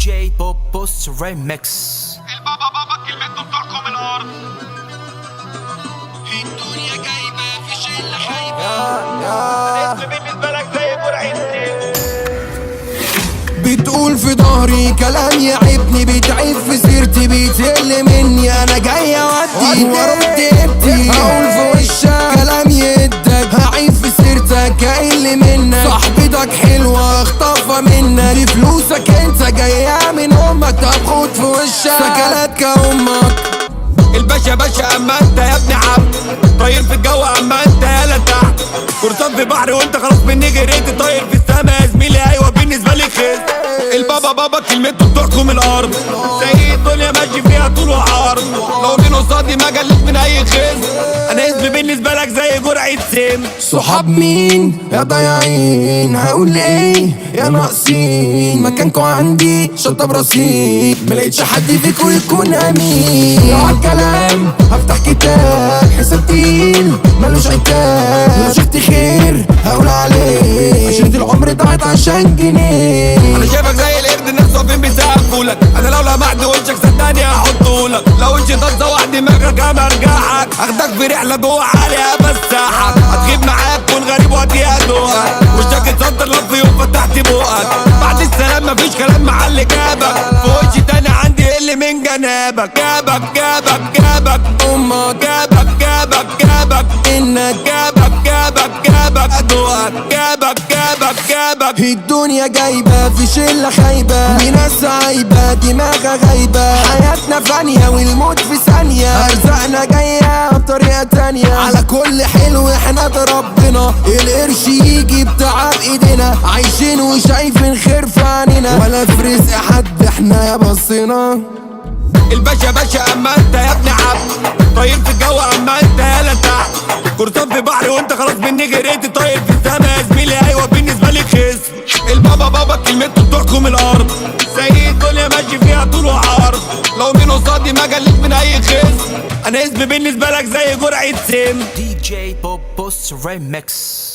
جي بوبوس ريمكس. البابا بابا كلمته بتحكم الارض. الدنيا جايبه في شله خايبه. الاسم بالنسبه لك زي برعين. بتقول في ظهري كلام يعبني، بتعيب في سيرتي، بيتقل مني. انا جاي اودي ورد ابتي، هقول في وشك كلام يدك، هعيب في سيرتك هقل منك. صاحبتك حلوه اخطفها منك، دي فلوسك انت جايه من امك. طب خد في وشك سكلاتك امك. الباشا باشا اما انت يا ابن عبد، طاير في الجو اما انت يالا تحت. قرصان في بحر وانت خلاص مني جريت، طاير في السما يا زميلي ايوه بالنسبه لي خير. البابا بابا كلمته بتحكم الارض، زي الدنيا ماشي فيها طول وعرض. لو مين قصادي ما جلت من اي خير، انا اسمي بالنسبه لك زي جرعه سم. صحاب مين يا ضايعين؟ هقول ايه يا ناقصين؟ مكانكوا عندي شطب رصيد، ملقتش حد فيكوا يكون امين. لو عالكلام هفتح كتاب، حساب تقيل ملوش عتاب. لو شفت خير هقول عليه، عشرة العمر ضاعت عشان جنيه. انا شايفك زي القرد الناس واقفين بيسقفولك، انا لو لمحت وشك صدقني هحطهولك. لو وشي طازه واحد دماغك انا ارجعك، اخدك في رحله جوه عاليه بساحك. هتغيب معاك كون غريب واديها دوقك، وشك اتصدر لو في يوم فتحت بوقك. بعد السلام مفيش كلام مع اللي جابك، في وشي تاني عندي اللي من جنابك. جابك جابك جابك امك، جابك جابك جابك انك جابك جابك جابك ادوقك. جابك جابك جابك. الدنيا جايبة في شلة خايبة، وناس عايبة دماغها غايبة. حياتنا فانية والموت في ثانية، أرزاقنا جاية بطريقة تانية. على كل حلو احنا ربنا، القرش يجي بتعب ايدينا. عايشين وشايفين خير في عينينا، ولا في رزق حد احنا يا بصينا. الباشا باشا اما انت يا ابن عبد، طاير في الجو اما انت يالا تحت. قرصان في بحر وانت خلاص مني جريت، طاير في السما يا زميلي ايوه بالنسبه لي خسر. البابا بابا كلمته بتحكم الارض، زي الدنيا ماشي فيها طول وعرض. لو مين قصادي ما جلت من اي خسر، انا اسمي بالنسبه لك زي جرعه سم. دي جي بوبوس ريمكس.